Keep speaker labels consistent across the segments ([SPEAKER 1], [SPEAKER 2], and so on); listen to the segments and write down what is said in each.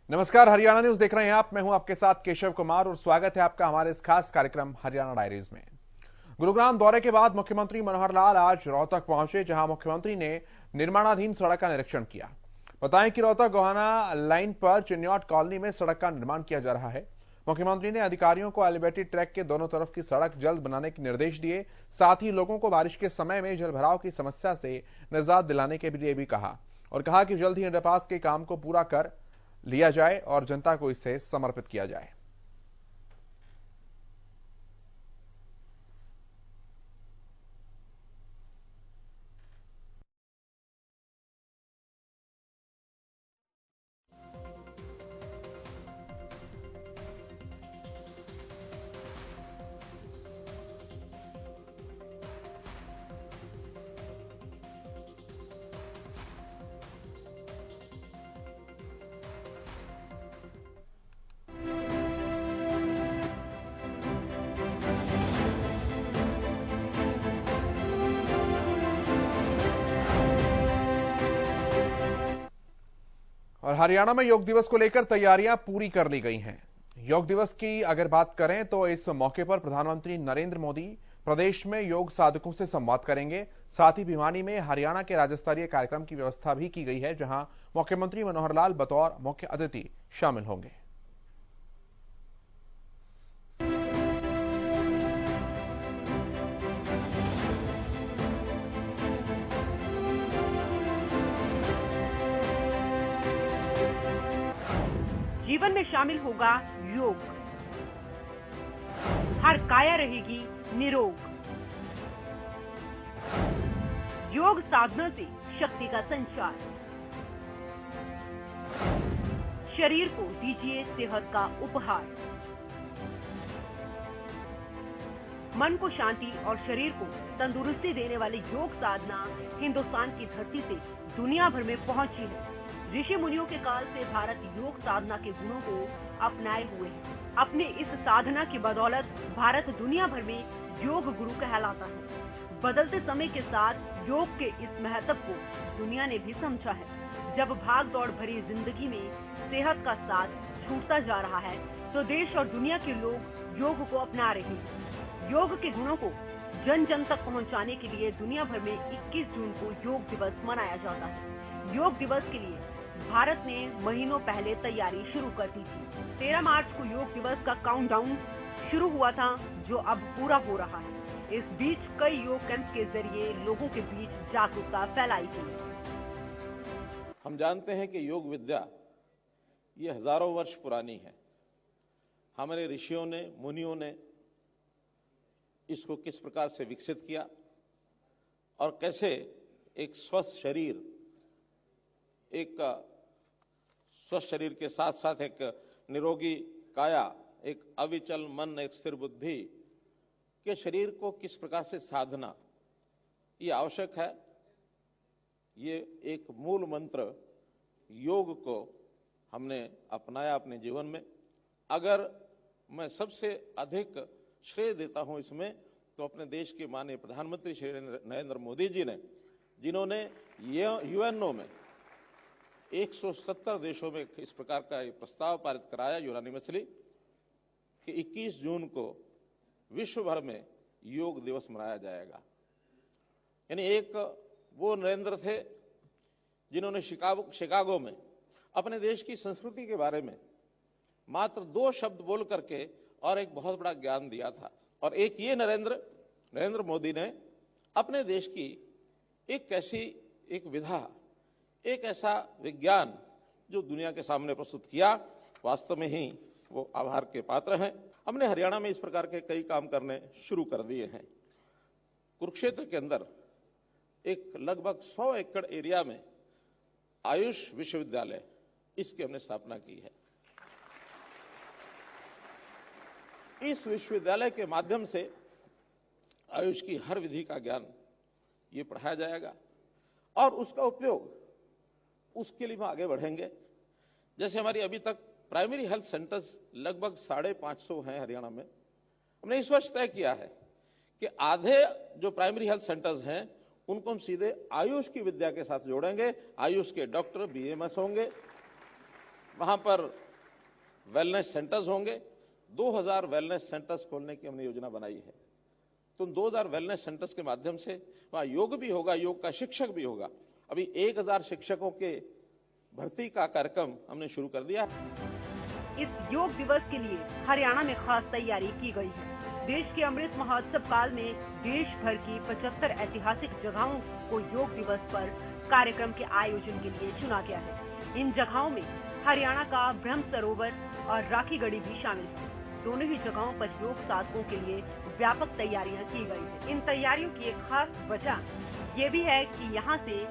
[SPEAKER 1] नमस्कार, हरियाणा न्यूज देख रहे हैं आप। मैं हूं आपके साथ केशव कुमार और स्वागत है आपका हमारे इस खास कार्यक्रम हरियाणा डायरीज में। गुरुग्राम दौरे के बाद मुख्यमंत्री मनोहर लाल आज रोहतक पहुंचे, जहां मुख्यमंत्री ने निर्माणाधीन सड़क का निरीक्षण किया। बताएं कि रोहतक गोहाना लाइन पर चिन्यौट कॉलोनी में सड़क का निर्माण किया जा रहा है। मुख्यमंत्री ने अधिकारियों को एलिवेटेड ट्रैक के दोनों तरफ की सड़क जल्द बनाने के निर्देश दिए। साथ ही लोगों को बारिश के समय में जलभराव की समस्या से निजात दिलाने के लिए भी कहा और कहा कि जल्द ही अंडरपास के काम को पूरा कर लिया जाए और जनता को इसे समर्पित किया जाए। और हरियाणा में योग दिवस को लेकर तैयारियां पूरी कर ली गई हैं। योग दिवस की अगर बात करें तो इस मौके पर प्रधानमंत्री नरेंद्र मोदी प्रदेश में योग साधकों से संवाद करेंगे। साथ ही भिवानी में हरियाणा के राज्य स्तरीय कार्यक्रम की व्यवस्था भी की गई है, जहां मुख्यमंत्री मनोहर लाल बतौर मुख्य अतिथि शामिल होंगे।
[SPEAKER 2] जीवन में शामिल होगा योग। हर काया रहेगी निरोग। योग साधना से शक्ति का संचार। शरीर को दीजिए सेहत का उपहार। मन को शांति और शरीर को तंदुरुस्ती देने वाली योग साधना हिंदुस्तान की धरती से दुनिया भर में पहुंची है। ऋषि मुनियों के काल से भारत योग साधना के गुणों को अपनाए हुए है। अपने इस साधना की बदौलत भारत दुनिया भर में योग गुरु कहलाता है। बदलते समय के साथ योग के इस महत्व को दुनिया ने भी समझा है। जब भाग दौड़ भरी जिंदगी में सेहत का साथ छूटता जा रहा है, तो देश और दुनिया के लोग योग को अपना रहे हैं। योग के गुणों को जन जन तक पहुंचाने के लिए दुनिया भर में 21 जून को योग दिवस मनाया जाता है। योग दिवस के लिए भारत ने महीनों पहले तैयारी शुरू कर दी थी। 13 मार्च को योग दिवस का काउंटडाउन शुरू हुआ था, जो अब पूरा हो रहा है। इस बीच कई योग कैंप के जरिए लोगों के बीच जागरूकता फैलाई थी।
[SPEAKER 3] हम जानते हैं कि योग विद्या ये हजारों वर्ष पुरानी है। हमारे ऋषियों ने, मुनियों ने इसको किस प्रकार से विकसित किया और कैसे एक स्वस्थ शरीर, एक स्वस्थ शरीर के साथ साथ एक निरोगी काया, एक अविचल मन, एक स्थिर बुद्धि के शरीर को किस प्रकार से साधना ये आवश्यक है। ये एक मूल मंत्र योग को हमने अपनाया अपने जीवन में। अगर मैं सबसे अधिक श्रेय देता हूं इसमें, तो अपने देश के माननीय प्रधानमंत्री श्री नरेंद्र मोदी जी ने, जिन्होंने यूएनओ में 170 देशों में इस प्रकार का प्रस्ताव पारित कराया यूनानिमसली कि 21 जून को विश्व भर में योग दिवस मनाया जाएगा। यानी एक वो नरेंद्र थे जिन्होंने शिकागो में अपने देश की संस्कृति के बारे में मात्र 2 शब्द बोल करके और एक बहुत बड़ा ज्ञान दिया था। और एक ये नरेंद्र मोदी ने अपने देश की एक ऐसी एक विधा, एक ऐसा विज्ञान जो दुनिया के सामने प्रस्तुत किया, वास्तव में ही वो आभार के पात्र हैं। हमने हरियाणा में इस प्रकार के कई काम करने शुरू कर दिए हैं। कुरुक्षेत्र के अंदर एक लगभग 100 एकड़ एरिया में आयुष विश्वविद्यालय, इसकी हमने स्थापना की है। इस विश्वविद्यालय के माध्यम से आयुष की हर विधि का ज्ञान ये पढ़ाया जाएगा और उसका उपयोग, उसके लिए हम आगे बढ़ेंगे। जैसे हमारी अभी तक प्राइमरी हेल्थ सेंटर्स लगभग 550 हैं हरियाणा में। हमने इस वर्ष तय किया है कि आधे जो प्राइमरी हेल्थ सेंटर्स हैं उनको हम सीधे आयुष की विद्या के साथ जोड़ेंगे। आयुष के डॉक्टर बीएमएस होंगे, वहां पर वेलनेस सेंटर्स होंगे। 2000 वेलनेस सेंटर्स खोलने की हमने योजना बनाई है। तो 2000 वेलनेस सेंटर्स के माध्यम से वहां योग भी होगा, योग का शिक्षक भी होगा। अभी 1000 शिक्षकों के भर्ती का कार्यक्रम हमने शुरू कर दिया।
[SPEAKER 2] इस योग दिवस के लिए हरियाणा में खास तैयारी की गई है। देश के अमृत महोत्सव काल में देश भर की 75 ऐतिहासिक जगहों को योग दिवस पर कार्यक्रम के आयोजन के लिए चुना गया है। इन जगहों में हरियाणा का ब्रह्म सरोवर और राखीगढ़ी भी शामिल है। दोनों ही जगहों पर योग साधकों के लिए व्यापक तैयारियां की गई है। इन तैयारियों की एक खास वजह ये भी है कि यहाँ से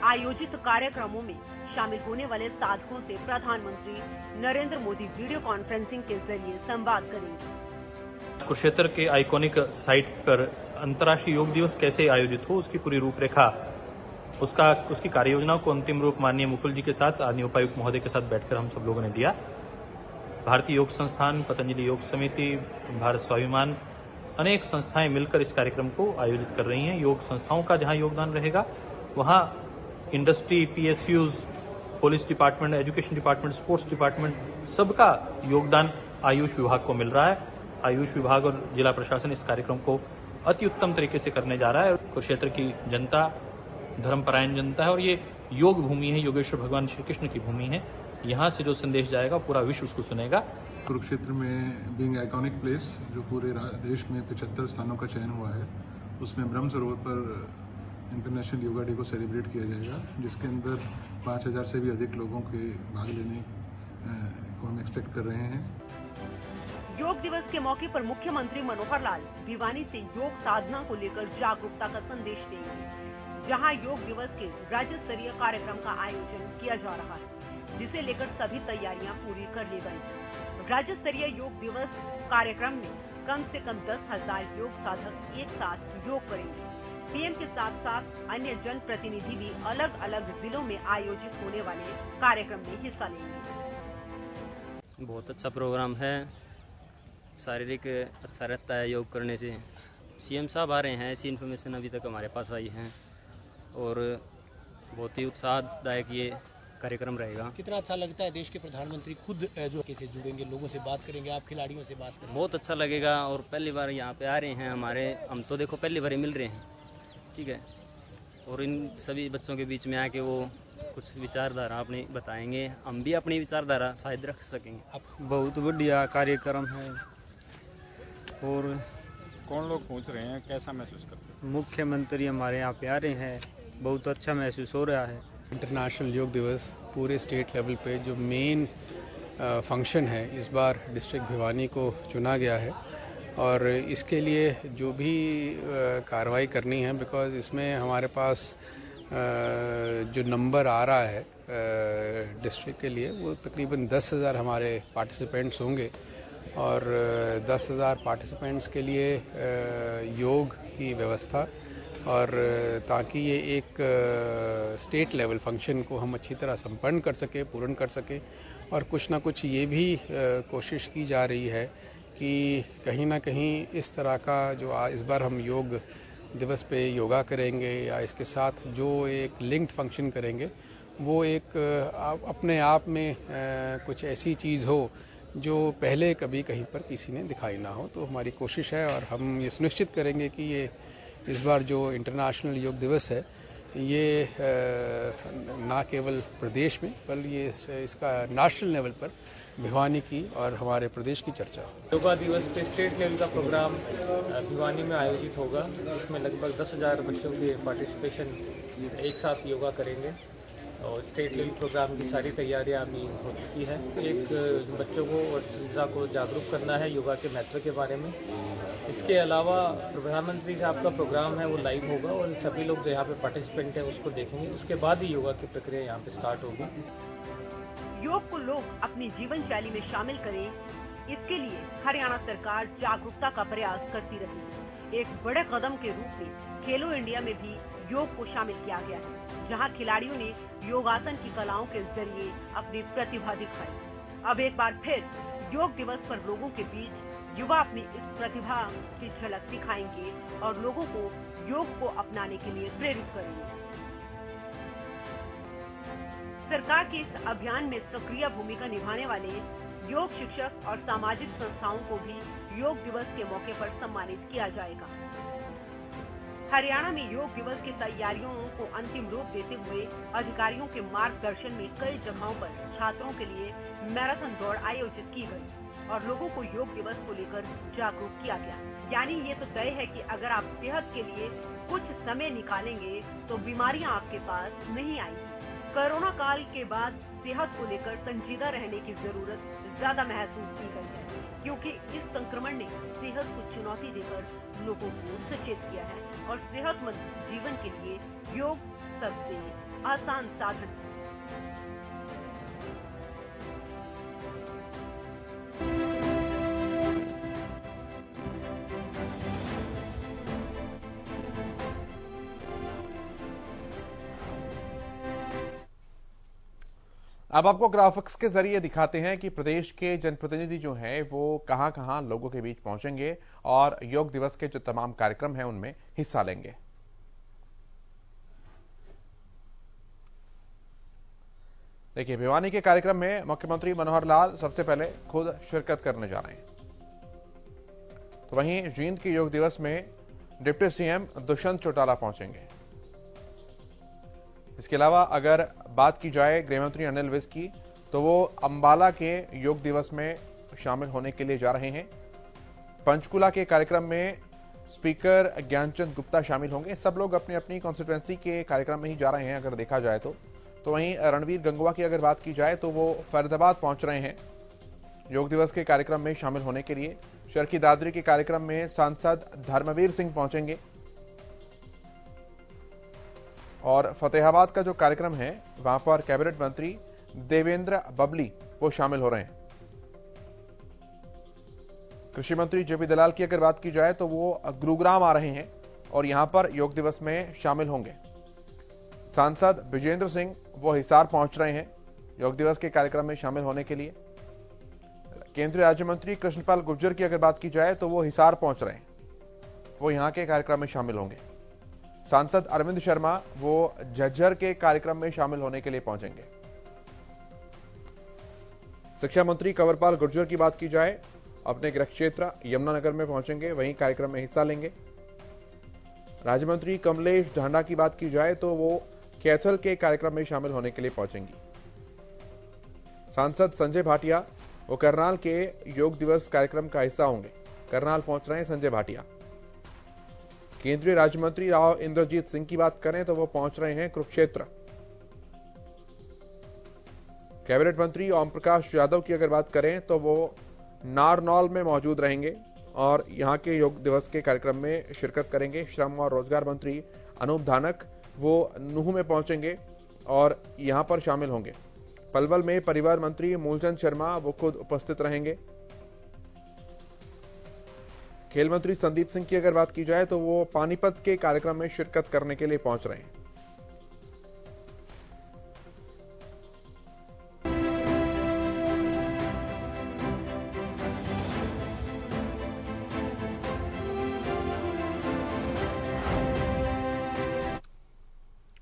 [SPEAKER 2] आयोजित कार्यक्रमों में शामिल होने वाले साधकों से प्रधानमंत्री नरेंद्र मोदी वीडियो कॉन्फ्रेंसिंग के जरिए संवाद करेंगे।
[SPEAKER 4] कुरुक्षेत्र के आइकॉनिक साइट पर अंतर्राष्ट्रीय योग दिवस कैसे आयोजित हो, उसकी पूरी रूपरेखा, उसकी कार्य योजना को अंतिम रूप माननीय मुकुल जी के साथ, आदरणीय उपायुक्त महोदय के साथ बैठकर हम सब लोगों ने दिया। भारतीय योग संस्थान, पतंजलि योग समिति, भारत स्वाभिमान, अनेक संस्थाएं मिलकर इस कार्यक्रम को आयोजित कर रही हैं। योग संस्थाओं का जहां योगदान रहेगा, वहां industry, PSUs, police department, education department, sports department, सबका योगदान आयुष विभाग को मिल रहा है। आयुष विभाग और जिला प्रशासन इस कार्यक्रम को अति उत्तम तरीके से करने जा रहा है। कुरुक्षेत्र की जनता धर्मपरायण जनता है और ये योग भूमि है, योगेश्वर भगवान श्री कृष्ण की भूमि है। यहाँ से जो संदेश जाएगा पूरा विश्व उसको सुनेगा।
[SPEAKER 5] कुरुक्षेत्र में बीइंग आइकॉनिक प्लेस, जो पूरे देश में 75 स्थानों का चयन हुआ है, उसमें ब्रह्म सरोवर पर इंटरनेशनल योगा डे को सेलिब्रेट किया जाएगा, जिसके अंदर 5000 से भी अधिक लोगों के भाग लेने को हम एक्सपेक्ट कर रहे हैं।
[SPEAKER 2] योग दिवस के मौके पर मुख्यमंत्री मनोहर लाल भिवानी से योग साधना को लेकर जागरूकता का संदेश देंगे, जहां योग दिवस के राज्य स्तरीय कार्यक्रम का आयोजन किया जा रहा है, जिसे लेकर सभी तैयारियां पूरी कर ली गई हैं। राज्य स्तरीय योग दिवस कार्यक्रम में कम से कम 10,000 योग साधक एक साथ योग करेंगे। पीएम के साथ साथ अन्य जन प्रतिनिधि भी अलग अलग जिलों में आयोजित होने वाले कार्यक्रम में हिस्सा लेंगे।
[SPEAKER 6] बहुत अच्छा प्रोग्राम है, शारीरिक अच्छा रहता है योग करने से। सीएम साहब आ रहे हैं, ऐसी इन्फॉर्मेशन अभी तक हमारे पास आई है और बहुत ही उत्साहदायक ये कार्यक्रम रहेगा।
[SPEAKER 7] कितना अच्छा लगता है, देश के प्रधानमंत्री खुद जो कैसे जुड़ेंगे, लोगों से बात करेंगे, आप खिलाड़ियों से बात करेंगे।
[SPEAKER 6] बहुत अच्छा लगेगा और पहली बार यहाँ पे आ रहे हैं हम तो देखो पहली बार ही मिल रहे हैं, ठीक है, और इन सभी बच्चों के बीच में आके वो कुछ विचारधारा अपनी बताएंगे, हम भी अपनी विचारधारा शायद रख सकेंगे।
[SPEAKER 8] बहुत बढ़िया कार्यक्रम है। और
[SPEAKER 9] कौन लोग पूछ रहे हैं, कैसा महसूस करते हैं?
[SPEAKER 8] मुख्यमंत्री हमारे यहाँ पे आ रहे हैं, बहुत अच्छा महसूस हो रहा है।
[SPEAKER 10] इंटरनेशनल योग दिवस पूरे स्टेट लेवल पे जो मेन फंक्शन है, इस बार डिस्ट्रिक्ट भिवानी को चुना गया है और इसके लिए जो भी कार्रवाई करनी है, बिकॉज इसमें हमारे पास जो नंबर आ रहा है डिस्ट्रिक्ट के लिए, वो तकरीबन 10,000 हमारे पार्टिसिपेंट्स होंगे और 10,000 पार्टिसिपेंट्स के लिए योग की व्यवस्था, और ताकि ये एक स्टेट लेवल फंक्शन को हम अच्छी तरह संपन्न कर सके, पूर्ण कर सके। और कुछ ना कुछ ये भी कोशिश की जा रही है कि कहीं ना कहीं इस तरह का जो इस बार हम योग दिवस पे योगा करेंगे या इसके साथ जो एक लिंक्ड फंक्शन करेंगे, वो एक अपने आप में कुछ ऐसी चीज़ हो जो पहले कभी कहीं पर किसी ने दिखाई ना हो। तो हमारी कोशिश है और हम ये सुनिश्चित करेंगे कि ये इस बार जो इंटरनेशनल योग दिवस है, ये ना केवल प्रदेश में बल्कि ये इसका नेशनल लेवल पर भिवानी की और हमारे प्रदेश की चर्चा हो।
[SPEAKER 11] योगा दिवस पे स्टेट लेवल का प्रोग्राम भिवानी में आयोजित होगा, इसमें लगभग 10,000 बच्चों के पार्टिसिपेशन एक साथ योगा करेंगे और स्टेट लेवल प्रोग्राम की सारी तैयारियां अभी हो चुकी है। तो एक बच्चों को और जनता को जागरूक करना है योगा के महत्व के बारे में। इसके अलावा प्रधानमंत्री साहब का प्रोग्राम है, वो लाइव होगा और सभी लोग जो यहाँ पे पार्टिसिपेंट हैं उसको देखेंगे, उसके बाद ही योगा की प्रक्रिया यहाँ पे स्टार्ट होगी।
[SPEAKER 2] योग को लोग अपनी जीवन शैली में शामिल करें, इसके लिए हरियाणा सरकार जागरूकता का प्रयास करती रही। एक बड़े कदम के रूप में खेलो इंडिया में भी योग को शामिल किया गया है, जहां खिलाड़ियों ने योगासन की कलाओं के जरिए अपनी प्रतिभा दिखाई। अब एक बार फिर योग दिवस पर लोगों के बीच युवा अपनी इस प्रतिभा की झलक दिखाएंगे और लोगों को योग को अपनाने के लिए प्रेरित करेंगे। सरकार के इस अभियान में सक्रिय भूमिका निभाने वाले योग शिक्षक और सामाजिक संस्थाओं को भी योग दिवस के मौके पर सम्मानित किया जाएगा। हरियाणा में योग दिवस की तैयारियों को अंतिम रूप देते हुए अधिकारियों के मार्गदर्शन में कई जगहों पर छात्रों के लिए मैराथन दौड़ आयोजित की गई और लोगों को योग दिवस को लेकर जागरूक किया गया। यानी ये तो तय है कि अगर आप सेहत के लिए कुछ समय निकालेंगे तो बीमारियां आपके पास नहीं आएंगी। कोरोना काल के बाद सेहत को लेकर संजीदा रहने की जरूरत ज्यादा महसूस की गई है, क्योंकि इस संक्रमण ने सेहत को चुनौती देकर लोगों को सचेत किया है और सेहतमंद जीवन के लिए योग सबसे आसान साधन है।
[SPEAKER 1] अब आपको ग्राफिक्स के जरिए दिखाते हैं कि प्रदेश के जनप्रतिनिधि जो हैं वो कहां-कहां लोगों के बीच पहुंचेंगे और योग दिवस के जो तमाम कार्यक्रम हैं उनमें हिस्सा लेंगे। देखिए, भिवानी के कार्यक्रम में मुख्यमंत्री मनोहर लाल सबसे पहले खुद शिरकत करने जा रहे हैं। तो वहीं जींद के योग दिवस में डिप्टी सीएम दुष्यंत चौटाला पहुंचेंगे। इसके अलावा अगर बात की जाए गृहमंत्री अनिल विज की, तो वो अंबाला के योग दिवस में शामिल होने के लिए जा रहे हैं। पंचकुला के कार्यक्रम में स्पीकर ज्ञानचंद गुप्ता शामिल होंगे। सब लोग अपनी अपनी कॉन्स्टिट्यूएंसी के कार्यक्रम में ही जा रहे हैं अगर देखा जाए तो वहीं रणवीर गंगवा की अगर बात की जाए तो वो फरीदाबाद पहुंच रहे हैं योग दिवस के कार्यक्रम में शामिल होने के लिए। चरखी दादरी के कार्यक्रम में सांसद धर्मवीर सिंह पहुंचेंगे और फतेहाबाद का जो कार्यक्रम है वहां पर कैबिनेट मंत्री देवेंद्र बबली वो शामिल हो रहे हैं। कृषि मंत्री जेपी दलाल की अगर बात की जाए तो वो गुरुग्राम आ रहे हैं और यहां पर योग दिवस में शामिल होंगे। सांसद विजेंद्र सिंह वो हिसार पहुंच रहे हैं योग दिवस के कार्यक्रम में शामिल होने के लिए। केंद्रीय राज्य मंत्री कृष्णपाल गुर्जर की अगर बात की जाए तो वो हिसार पहुंच रहे हैं, वो यहां के कार्यक्रम में शामिल होंगे। सांसद अरविंद शर्मा वो झज्जर के कार्यक्रम में शामिल होने के लिए पहुंचेंगे। शिक्षा मंत्री कंवरपाल गुर्जर की बात की जाए अपने गृह क्षेत्र यमुनानगर में पहुंचेंगे, वहीं कार्यक्रम में हिस्सा लेंगे। राज्य मंत्री कमलेश ढांडा की बात की जाए तो वो कैथल के कार्यक्रम में शामिल होने के लिए पहुंचेंगी। सांसद संजय भाटिया वो करनाल के योग दिवस कार्यक्रम का हिस्सा होंगे, करनाल पहुंच रहे हैं संजय भाटिया। केंद्रीय राज्य मंत्री राव इंद्रजीत सिंह की बात करें तो वो पहुंच रहे हैं कुरुक्षेत्र। कैबिनेट मंत्री ओम प्रकाश यादव की अगर बात करें तो वो नारनौल में मौजूद रहेंगे और यहां के योग दिवस के कार्यक्रम में शिरकत करेंगे। श्रम और रोजगार मंत्री अनूप धानक वो नूह में पहुंचेंगे और यहां पर शामिल होंगे। पलवल में परिवहन मंत्री मूलचंद शर्मा वो खुद उपस्थित रहेंगे। खेल मंत्री संदीप सिंह की अगर बात की जाए तो वो पानीपत के कार्यक्रम में शिरकत करने के लिए पहुंच रहे हैं।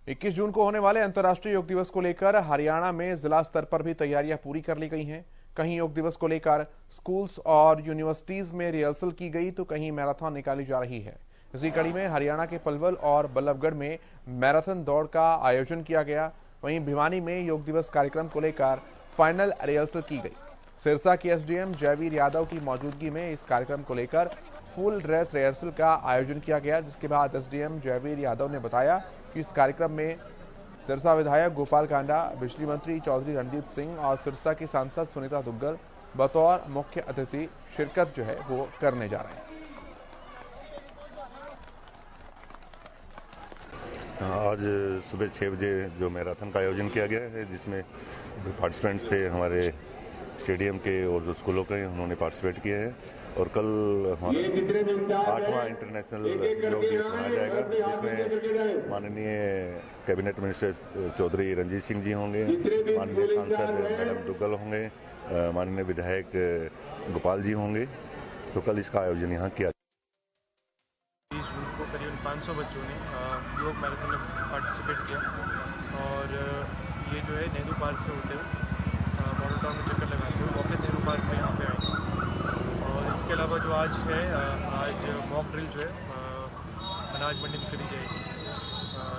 [SPEAKER 1] 21 जून को होने वाले अंतर्राष्ट्रीय योग दिवस को लेकर हरियाणा में जिला स्तर पर भी तैयारियां पूरी कर ली गई हैं। कहीं योग दिवस को लेकर स्कूल्स और यूनिवर्सिटीज में रिहर्सल की गई तो कहीं मैराथन निकाली जा रही है। इसी कड़ी में हरियाणा के पलवल और बल्लभगढ़ में मैराथन दौड़ का आयोजन किया गया। वहीं भिवानी में योग दिवस कार्यक्रम को लेकर फाइनल रिहर्सल की गई। सिरसा के एसडीएम जयवीर यादव की मौजूदगी में इस कार्यक्रम को लेकर फुल ड्रेस रिहर्सल का आयोजन किया गया, जिसके बाद एसडीएम जयवीर यादव ने बताया कि इस कार्यक्रम में सिरसा विधायक गोपाल कांडा, बिजली मंत्री चौधरी रणजीत सिंह और सिरसा की सांसद सुनीता दुग्गल बतौर मुख्य अतिथि शिरकत जो है वो करने जा रहे हैं।
[SPEAKER 12] आज सुबह 6 बजे जो मैराथन का आयोजन किया गया है, जिसमें पार्टिसिपेंट्स थे हमारे स्टेडियम के और जो स्कूलों के उन्होंने पार्टिसिपेट किए हैं। और कल हमारा 8वां इंटरनेशनल योग दिवस मनाया जाएगा, जिसमें माननीय कैबिनेट मिनिस्टर चौधरी रणजीत सिंह जी होंगे, माननीय सांसद मैडम दुग्गल होंगे, माननीय विधायक गोपाल जी होंगे। तो कल इसका आयोजन यहाँ किया।
[SPEAKER 13] 20 जून को करीबन 500 बच्चों ने योग मैराथन में पार्टिसिपेट किया और
[SPEAKER 11] ये जो है नेहरू पार्क से होते हुए मॉडल टाउन में चक्कर लगाते हुए वापस नेहरू पार्क में यहाँ पे आएंगे। और इसके अलावा जो आज है, आज मॉक ड्रिल जो है अनाज मंडी में करी जाएगी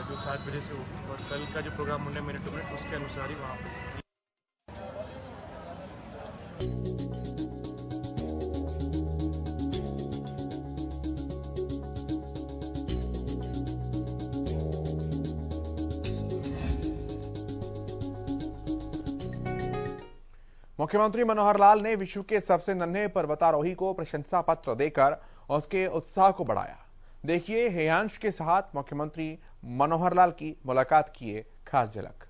[SPEAKER 11] जो 7 बजे से होगी, और कल का जो प्रोग्राम होने मिनट टू मिनट उसके अनुसार ही वहाँ पे।
[SPEAKER 1] मुख्यमंत्री मनोहर लाल ने विश्व के सबसे नन्हे पर्वतारोही को प्रशंसा पत्र देकर उसके उत्साह को बढ़ाया। देखिए हेयांश के साथ मुख्यमंत्री मनोहर लाल की मुलाकात की है खास झलक।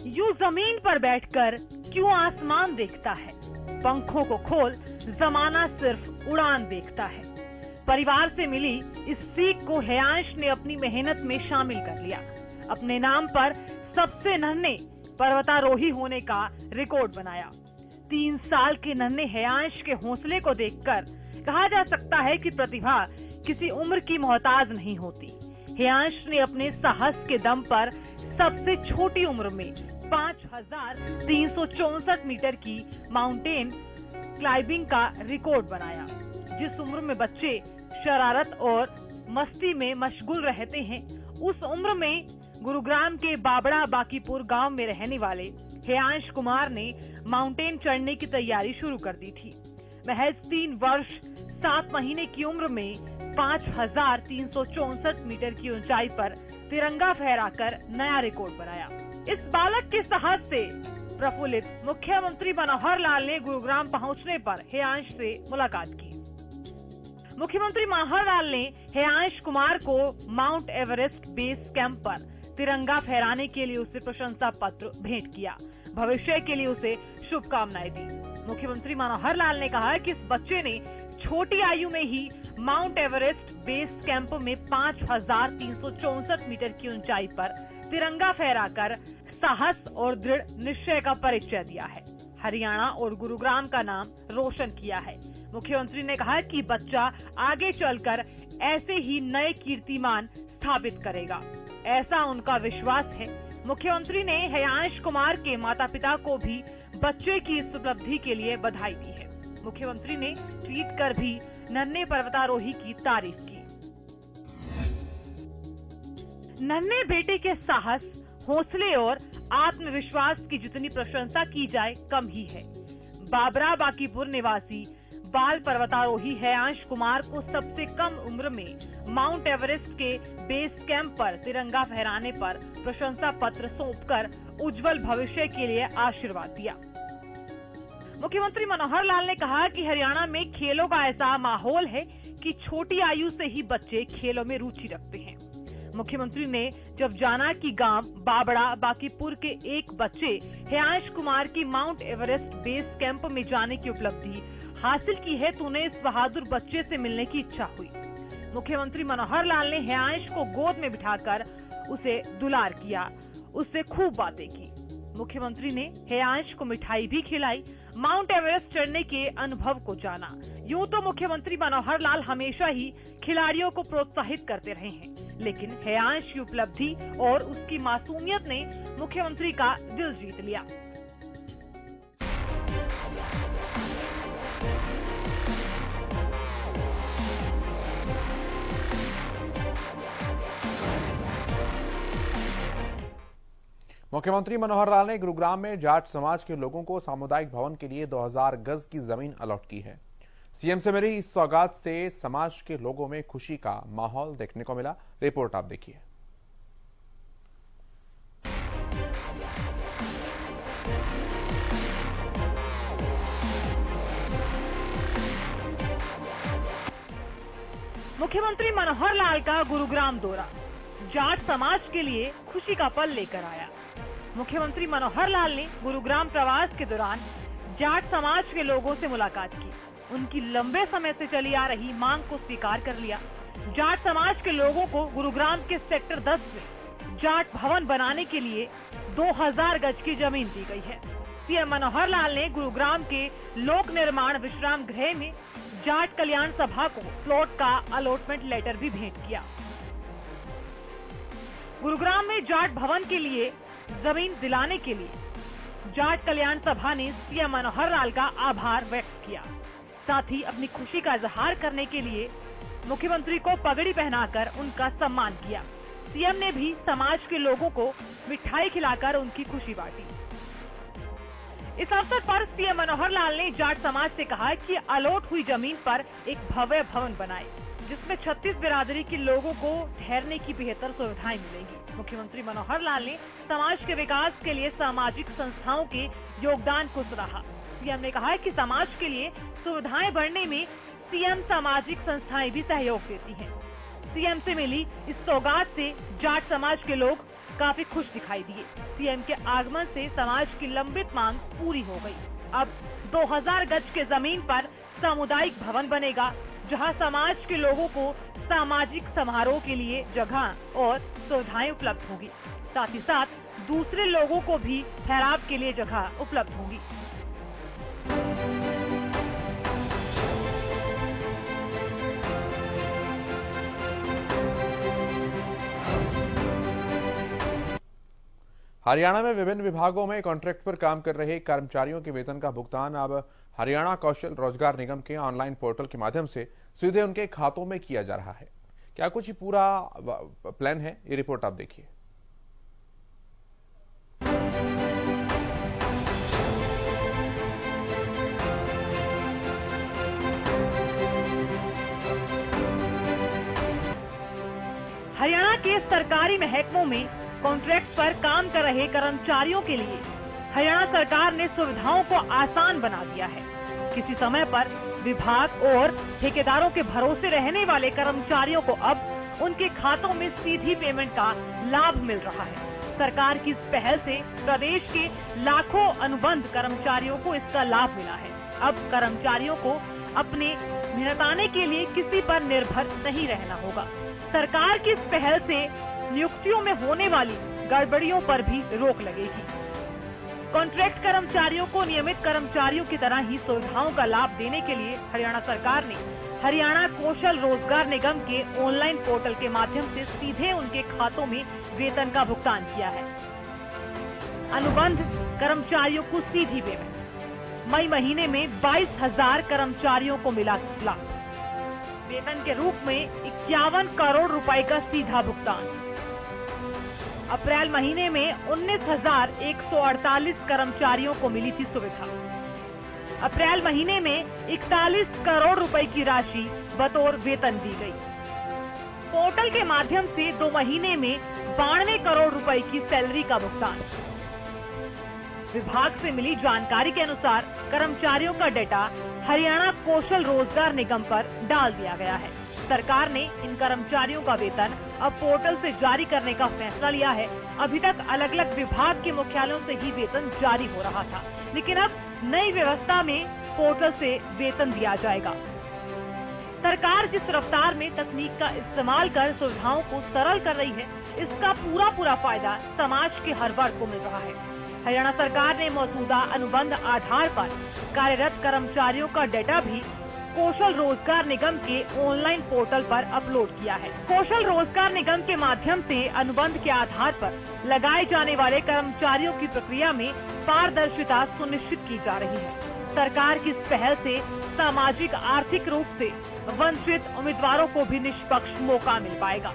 [SPEAKER 2] यूं जमीन पर बैठकर क्यों आसमान देखता है, पंखों को खोल जमाना सिर्फ उड़ान देखता है। परिवार से मिली इस सीख को हेयांश ने अपनी मेहनत में शामिल कर लिया। अपने नाम पर सबसे नन्हे पर्वतारोही होने का रिकॉर्ड बनाया। 3 साल के नन्हे हेयांश के हौसले को देखकर कहा जा सकता है कि प्रतिभा किसी उम्र की मोहताज नहीं होती। हेयांश ने अपने साहस के दम पर सबसे छोटी उम्र में 5364 मीटर की माउंटेन क्लाइंबिंग का रिकॉर्ड बनाया। जिस उम्र में बच्चे शरारत और मस्ती में मशगूल रहते हैं, उस उम्र में गुरुग्राम के बाबड़ा बाकीपुर गांव में रहने वाले हेयांश कुमार ने माउंटेन चढ़ने की तैयारी शुरू कर दी थी। महज 3 वर्ष 7 महीने की उम्र में 5364 मीटर की ऊंचाई पर तिरंगा फहराकर नया रिकॉर्ड बनाया। इस बालक के साहस से प्रफुल्लित मुख्यमंत्री मनोहर लाल ने गुरुग्राम पहुंचने पर हेयांश से मुलाकात की। मुख्यमंत्री मनोहर लाल ने हेयांश कुमार को माउंट एवरेस्ट बेस कैंप पर तिरंगा फहराने के लिए उसे प्रशंसा पत्र भेंट किया। भविष्य के लिए उसे शुभकामनाएं दी। मुख्यमंत्री मनोहर लाल ने कहा कि इस बच्चे ने छोटी आयु में ही माउंट एवरेस्ट बेस कैंप में 5364 मीटर की ऊंचाई पर तिरंगा फहराकर साहस और दृढ़ निश्चय का परिचय दिया है। हरियाणा और गुरुग्राम का नाम रोशन किया है। मुख्यमंत्री ने कहा कि बच्चा आगे चलकर ऐसे ही नए कीर्तिमान स्थापित करेगा, ऐसा उनका विश्वास है। मुख्यमंत्री ने हेयांश कुमार के माता पिता को भी बच्चे की इस उपलब्धि के लिए बधाई दी है। मुख्यमंत्री ने ट्वीट कर भी नन्हे पर्वतारोही की तारीफ की। नन्हे बेटे के साहस, हौसले और आत्मविश्वास की जितनी प्रशंसा की जाए कम ही है। बाबरा बाकीपुर निवासी बाल पर्वतारोही हेयांश कुमार को सबसे कम उम्र में माउंट एवरेस्ट के बेस कैंप पर तिरंगा फहराने पर प्रशंसा पत्र सौंपकर उज्जवल भविष्य के लिए आशीर्वाद दिया। मुख्यमंत्री मनोहर लाल ने कहा कि हरियाणा में खेलों का ऐसा माहौल है कि छोटी आयु से ही बच्चे खेलों में रुचि रखते हैं। मुख्यमंत्री ने जब जाना कि गांव बाबड़ा बाकीपुर के एक बच्चे हेयांश कुमार की माउंट एवरेस्ट बेस कैंप में जाने की उपलब्धि हासिल की है, तो उन्हें इस बहादुर बच्चे से मिलने की इच्छा हुई। मुख्यमंत्री मनोहर लाल ने हेयांश को गोद में बिठाकर उसे दुलार किया, उससे खूब बातें की। मुख्यमंत्री ने हेयांश को मिठाई भी खिलाई, माउंट एवरेस्ट चढ़ने के अनुभव को जाना। यूं तो मुख्यमंत्री मनोहर लाल हमेशा ही खिलाड़ियों को प्रोत्साहित करते रहे हैं, लेकिन हेयांश की उपलब्धि और उसकी मासूमियत ने मुख्यमंत्री का दिल जीत लिया।
[SPEAKER 1] मुख्यमंत्री मनोहर लाल ने गुरुग्राम में जाट समाज के लोगों को सामुदायिक भवन के लिए 2000 गज की जमीन अलॉट की है। सीएम से मिली इस सौगात से समाज के लोगों में खुशी का माहौल देखने को मिला। रिपोर्ट आप देखिए।
[SPEAKER 2] मुख्यमंत्री मनोहर लाल का गुरुग्राम दौरा जाट समाज के लिए खुशी का पल लेकर आया। मुख्यमंत्री मनोहर लाल ने गुरुग्राम प्रवास के दौरान जाट समाज के लोगों से मुलाकात की। उनकी लंबे समय से चली आ रही मांग को स्वीकार कर लिया। जाट समाज के लोगों को गुरुग्राम के सेक्टर 10 में जाट भवन बनाने के लिए 2000 गज की जमीन दी गई है। सीएम मनोहर लाल ने गुरुग्राम के लोक निर्माण विश्राम गृह में जाट कल्याण सभा को प्लॉट का अलॉटमेंट लेटर भी भेंट किया। गुरुग्राम में जाट भवन के लिए जमीन दिलाने के लिए जाट कल्याण सभा ने सीएम मनोहर लाल का आभार व्यक्त किया। साथ ही अपनी खुशी का इजहार करने के लिए मुख्यमंत्री को पगड़ी पहनाकर उनका सम्मान किया। सीएम ने भी समाज के लोगों को मिठाई खिलाकर उनकी खुशी बांटी। इस अवसर पर सीएम मनोहर लाल ने जाट समाज से कहा कि अलॉट हुई जमीन पर एक भव्य भवन बनाए, जिसमें 36 बिरादरी के लोगों को ठहरने की बेहतर सुविधाएं मिलेंगी। मुख्यमंत्री मनोहर लाल ने समाज के विकास के लिए सामाजिक संस्थाओं के योगदान को सराहा। सीएम ने कहा कि समाज के लिए सुविधाएं बढ़ने में सीएम सामाजिक संस्थाएं भी सहयोग देती हैं। सीएम से मिली इस सौगात से जाट समाज के लोग काफी खुश दिखाई दिए। सीएम के आगमन से समाज की लंबित मांग पूरी हो गई। अब 2000 गज के जमीन पर सामुदायिक भवन बनेगा, जहां समाज के लोगों को सामाजिक समारोह के लिए जगह और सुविधाएं उपलब्ध होगी। साथ ही साथ दूसरे लोगों को भी ठहराव के लिए जगह उपलब्ध होगी।
[SPEAKER 1] हरियाणा में विभिन्न विभागों में कॉन्ट्रैक्ट पर काम कर रहे कर्मचारियों के वेतन का भुगतान अब हरियाणा कौशल रोजगार निगम के ऑनलाइन पोर्टल के माध्यम से सीधे उनके खातों में किया जा रहा है। क्या कुछ पूरा प्लान है, ये रिपोर्ट आप देखिए।
[SPEAKER 2] हरियाणा के सरकारी महकमों में कॉन्ट्रैक्ट पर काम कर रहे कर्मचारियों के लिए हरियाणा सरकार ने सुविधाओं को आसान बना दिया है। किसी समय पर विभाग और ठेकेदारों के भरोसे रहने वाले कर्मचारियों को अब उनके खातों में सीधी पेमेंट का लाभ मिल रहा है। सरकार की इस पहल से प्रदेश के लाखों अनुबंध कर्मचारियों को इसका लाभ मिला है। अब कर्मचारियों को अपने मेहनताने के लिए किसी पर निर्भर नहीं रहना होगा। सरकार की इस पहल से नियुक्तियों में होने वाली गड़बड़ियों पर भी रोक लगेगी। कॉन्ट्रैक्ट कर्मचारियों को नियमित कर्मचारियों की तरह ही सुविधाओं का लाभ देने के लिए हरियाणा सरकार ने हरियाणा कौशल रोजगार निगम के ऑनलाइन पोर्टल के माध्यम से सीधे उनके खातों में वेतन का भुगतान किया है। अनुबंध कर्मचारियों को सीधी पेमेंट। मई महीने में 22,000 कर्मचारियों को मिला लाभ। वेतन के रूप में 51 करोड़ रुपए का सीधा भुगतान। अप्रैल महीने में 19,148 कर्मचारियों को मिली थी सुविधा। अप्रैल महीने में 41 करोड़ रुपए की राशि बतौर वेतन दी गई। पोर्टल के माध्यम से 2 महीने में 92 करोड़ रुपए की सैलरी का भुगतान। विभाग से मिली जानकारी के अनुसार कर्मचारियों का डेटा हरियाणा कौशल रोजगार निगम पर डाल दिया गया है। सरकार ने इन कर्मचारियों का वेतन अब पोर्टल से जारी करने का फैसला लिया है। अभी तक अलग अलग विभाग के मुख्यालयों से ही वेतन जारी हो रहा था, लेकिन अब नई व्यवस्था में पोर्टल से वेतन दिया जाएगा। सरकार जिस रफ्तार में तकनीक का इस्तेमाल कर सुविधाओं को सरल कर रही है, इसका पूरा फायदा समाज के हर वर्ग को मिल रहा है। हरियाणा सरकार ने मौजूदा अनुबंध आधार पर कार्यरत कर्मचारियों का डेटा भी कौशल रोजगार निगम के ऑनलाइन पोर्टल पर अपलोड किया है। कौशल रोजगार निगम के माध्यम से अनुबंध के आधार पर लगाए जाने वाले कर्मचारियों की प्रक्रिया में पारदर्शिता सुनिश्चित की जा रही है। सरकार की इस पहल से सामाजिक आर्थिक रूप से वंचित उम्मीदवारों को भी निष्पक्ष मौका मिल पाएगा।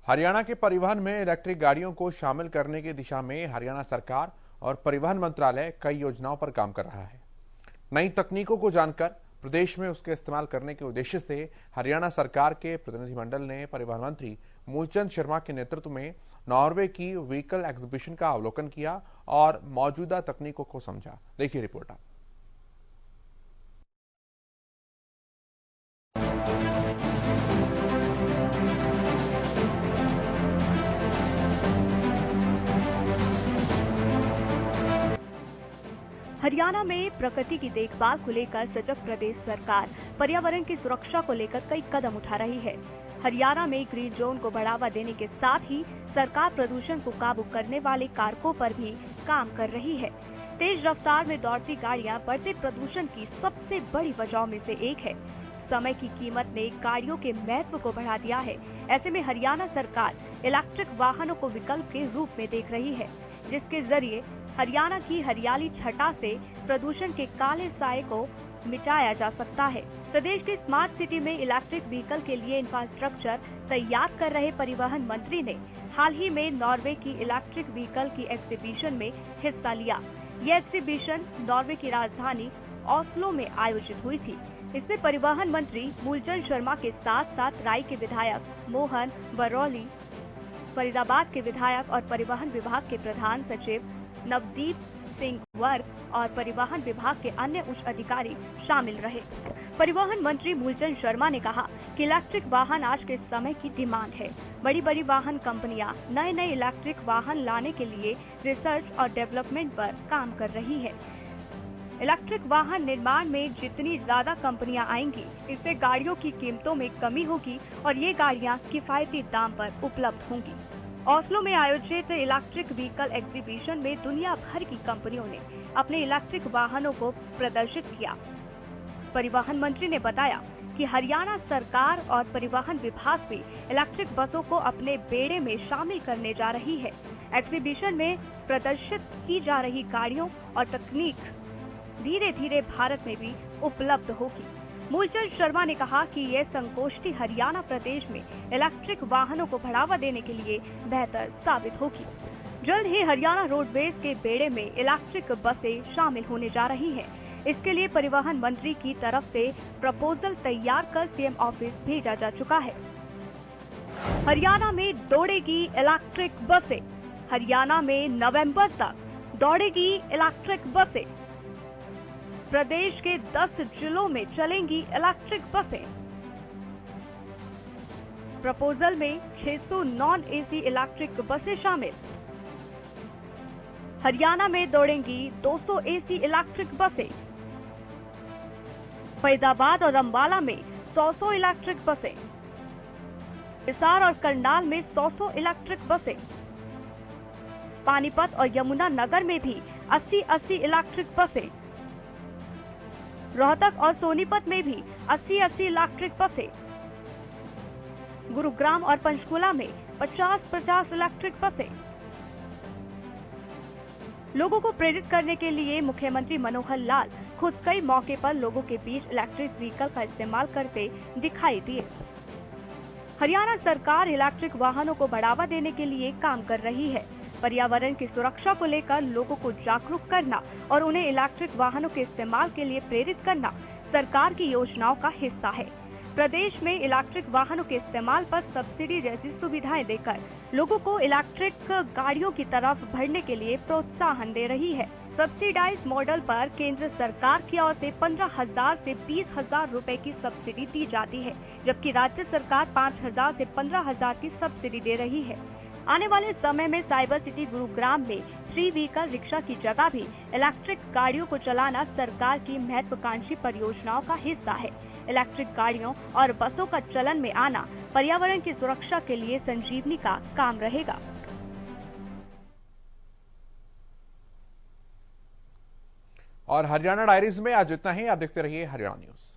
[SPEAKER 1] हरियाणा के परिवहन में इलेक्ट्रिक गाड़ियों को शामिल करने की दिशा में हरियाणा सरकार और परिवहन मंत्रालय कई योजनाओं पर काम कर रहा है। नई तकनीकों को जानकर प्रदेश में उसके इस्तेमाल करने के उद्देश्य से हरियाणा सरकार के प्रतिनिधिमंडल ने परिवहन मंत्री मूलचंद शर्मा के नेतृत्व में नॉर्वे की व्हीकल एग्जीबिशन का अवलोकन किया और मौजूदा तकनीकों को समझा। देखिए रिपोर्ट आप।
[SPEAKER 14] हरियाणा में प्रकृति की देखभाल को लेकर सजग प्रदेश सरकार पर्यावरण की सुरक्षा को लेकर कई कदम उठा रही है। हरियाणा में ग्रीन जोन को बढ़ावा देने के साथ ही सरकार प्रदूषण को काबू करने वाले कारकों पर भी काम कर रही है। तेज रफ्तार में दौड़ती गाड़ियां बढ़ते प्रदूषण की सबसे बड़ी वजहों में से एक है। समय की कीमत ने गाड़ियों के महत्व को बढ़ा दिया है। ऐसे में हरियाणा सरकार इलेक्ट्रिक वाहनों को विकल्प के रूप में देख रही है, जिसके जरिए हरियाणा की हरियाली छटा से प्रदूषण के काले साए को मिटाया जा सकता है। प्रदेश की स्मार्ट सिटी में इलेक्ट्रिक व्हीकल के लिए इंफ्रास्ट्रक्चर तैयार कर रहे परिवहन मंत्री ने हाल ही में नॉर्वे की इलेक्ट्रिक व्हीकल की एग्जीबिशन में हिस्सा लिया। ये एग्जीबिशन नॉर्वे की राजधानी ऑस्लो में आयोजित हुई थी। इसमें परिवहन मंत्री मूलचंद शर्मा के साथ साथ राई के विधायक मोहन बरौली, फरीदाबाद के विधायक और परिवहन विभाग के प्रधान सचिव नवदीप सिंह वर्ग और परिवहन विभाग के अन्य उच्च अधिकारी शामिल रहे। परिवहन मंत्री मूलचंद शर्मा ने कहा कि इलेक्ट्रिक वाहन आज के समय की डिमांड है। बड़ी बड़ी वाहन कंपनियां नए नए इलेक्ट्रिक वाहन लाने के लिए रिसर्च और डेवलपमेंट पर काम कर रही है। इलेक्ट्रिक वाहन निर्माण में जितनी ज्यादा कंपनियां आएंगी, इससे गाड़ियों की कीमतों में कमी होगी और ये गाड़ियां किफायती दाम पर उपलब्ध होंगी। ऑस्लो में आयोजित इलेक्ट्रिक व्हीकल एग्जीबिशन में दुनिया भर की कंपनियों ने अपने इलेक्ट्रिक वाहनों को प्रदर्शित किया। परिवहन मंत्री ने बताया कि हरियाणा सरकार और परिवहन विभाग भी इलेक्ट्रिक बसों को अपने बेड़े में शामिल करने जा रही है। एग्जीबिशन में प्रदर्शित की जा रही गाड़ियों और तकनीक धीरे धीरे भारत में भी उपलब्ध होगी। मूलचंद शर्मा ने कहा कि यह संगोष्ठी हरियाणा प्रदेश में इलेक्ट्रिक वाहनों को बढ़ावा देने के लिए बेहतर साबित होगी। जल्द ही हरियाणा रोडवेज के बेड़े में इलेक्ट्रिक बसें शामिल होने जा रही हैं। इसके लिए परिवहन मंत्री की तरफ से प्रपोजल तैयार कर सीएम ऑफिस भेजा जा चुका है। हरियाणा में दौड़ेगी इलेक्ट्रिक बसें। हरियाणा में नवंबर तक दौड़ेगी इलेक्ट्रिक बसें। प्रदेश के 10 जिलों में चलेंगी इलेक्ट्रिक बसें। प्रपोजल में 600 नॉन एसी इलेक्ट्रिक बसें शामिल। हरियाणा में दौड़ेंगी 200 एसी इलेक्ट्रिक बसें। फरीदाबाद और अंबाला में 100 इलेक्ट्रिक बसें। हिसार और करनाल में 100 इलेक्ट्रिक बसें। पानीपत और यमुना नगर में भी 80 इलेक्ट्रिक बसें। रोहतक और सोनीपत में भी 80 इलेक्ट्रिक बसें। गुरुग्राम और पंचकुला में 50 इलेक्ट्रिक बसें। लोगों को प्रेरित करने के लिए मुख्यमंत्री मनोहर लाल खुद कई मौके पर लोगों के बीच इलेक्ट्रिक व्हीकल का इस्तेमाल करते दिखाई दिए। हरियाणा सरकार इलेक्ट्रिक वाहनों को बढ़ावा देने के लिए काम कर रही है। पर्यावरण की सुरक्षा को लेकर लोगों को जागरूक करना और उन्हें इलेक्ट्रिक वाहनों के इस्तेमाल के लिए प्रेरित करना सरकार की योजनाओं का हिस्सा है। प्रदेश में इलेक्ट्रिक वाहनों के इस्तेमाल पर सब्सिडी जैसी सुविधाएं देकर लोगों को इलेक्ट्रिक गाड़ियों की तरफ बढ़ने के लिए प्रोत्साहन दे रही है। सब्सिडाइज मॉडल पर केंद्र सरकार की ओर से 15,000 से 20,000 रुपए की सब्सिडी दी जाती है, जबकि राज्य सरकार 5,000 से 15,000 की सब्सिडी दे रही है। आने वाले समय में साइबर सिटी गुरुग्राम में 3 व्हीकल रिक्शा की जगह भी इलेक्ट्रिक गाड़ियों को चलाना सरकार की महत्वाकांक्षी परियोजनाओं का हिस्सा है। इलेक्ट्रिक गाड़ियों और बसों का चलन में आना पर्यावरण की सुरक्षा के लिए संजीवनी का काम रहेगा।
[SPEAKER 1] और हरियाणा डायरीज में आज इतना ही। आप देखते रहिए हरियाणा न्यूज।